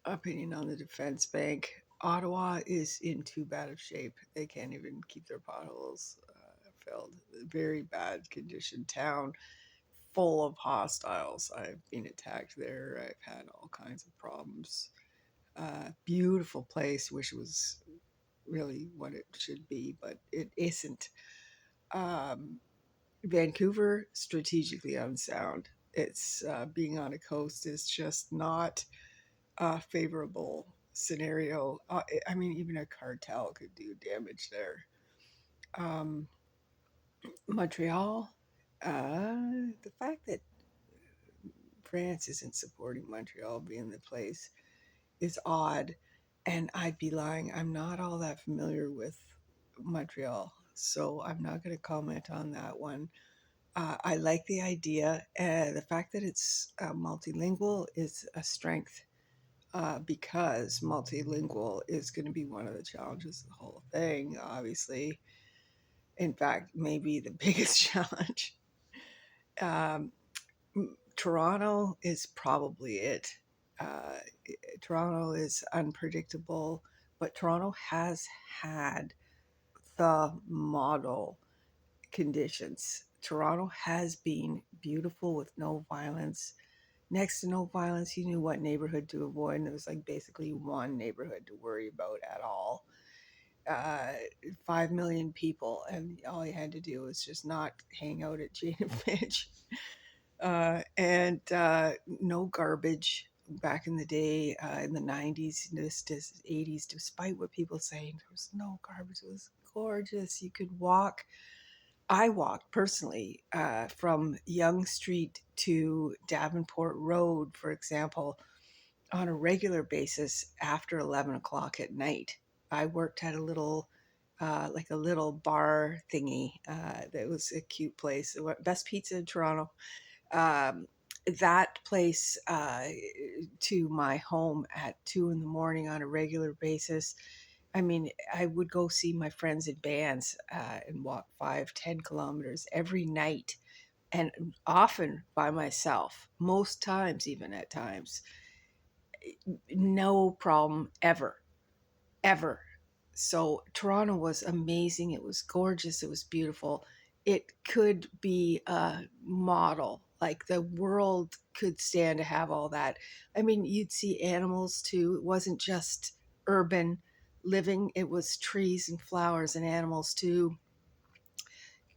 opinion on the defense bank. Ottawa is in too bad of shape. They can't even keep their potholes filled. Very bad condition town, full of hostiles. I've been attacked there. I've had all kinds of problems. Beautiful place. Wish it was really what it should be, but it isn't. Um, Vancouver, strategically unsound. It's being on a coast is just not a favorable scenario. I mean, even a cartel could do damage there. Um, Montreal, the fact that France isn't supporting Montreal being the place is odd. And I'd be lying. I'm not all that familiar with Montreal, so I'm not going to comment on that one. I like the idea. The fact that it's multilingual is a strength because multilingual is going to be one of the challenges of the whole thing, obviously. In fact, maybe the biggest challenge. Um, Toronto is probably it. Uh, Toronto is unpredictable, but Toronto has had the model conditions. Toronto has been beautiful with no violence, next to no violence. You knew what neighborhood to avoid, and it was like basically one neighborhood to worry about at all. Uh, 5 million people, and all you had to do was just not hang out at Jane and Finch. And no garbage back in the day, in the 90s, this 80s, despite what people saying, there was no garbage. It was gorgeous. You could walk. I walked personally from Yonge Street to Davenport Road, for example, on a regular basis after 11 o'clock at night. I worked at a little, like a little bar thingy that was a cute place. Best pizza in Toronto. Um, that place to my home at 2 in the morning on a regular basis. I mean, I would go see my friends in bands and walk 5, 10 kilometers every night, and often by myself, most times, even at times. No problem ever, ever. So Toronto was amazing. It was gorgeous. It was beautiful. It could be a model. Like the world could stand to have all that. I mean, you'd see animals too. It wasn't just urban living, it was trees and flowers and animals too.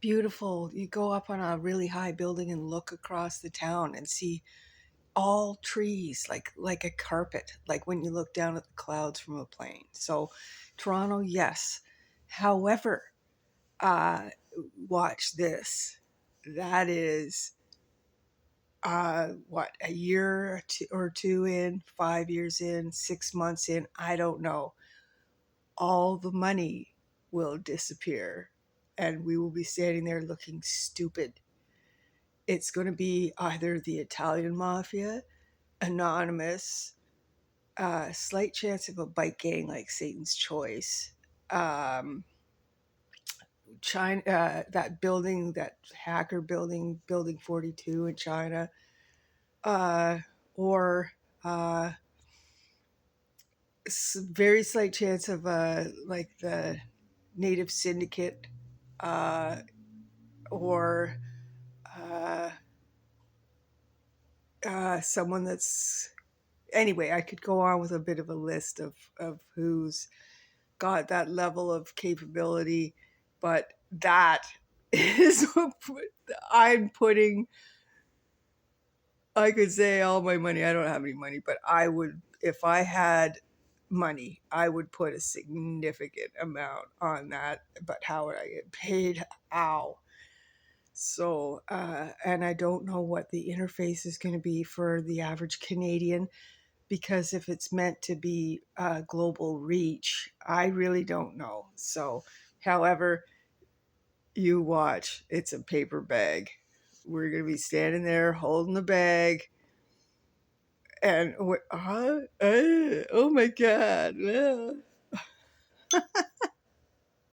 Beautiful. You go up on a really high building and look across the town and see all trees like a carpet, like when you look down at the clouds from a plane. So Toronto, yes. However, uh watch this. That is what, a year or two in, 5 years in, 6 months in, I don't know, all the money will disappear and we will be standing there looking stupid. It's going to be either the Italian mafia, anonymous, slight chance of a bike gang like Satan's Choice. Um, China, that building, that hacker building, Building 42 in China, uh, or uh, very slight chance of like the Native Syndicate, uh, or uh, someone that's. Anyway, I could go on with a bit of a list of who's got that level of capability, but that is what I'm putting. I could say all my money. I don't have any money, but I would, if I had money, I would put a significant amount on that. But how would I get paid? Ow. So, and I don't know what the interface is going to be for the average Canadian, because if it's meant to be global reach, I really don't know. So, however, you watch, it's a paper bag. We're going to be standing there holding the bag, and oh my God.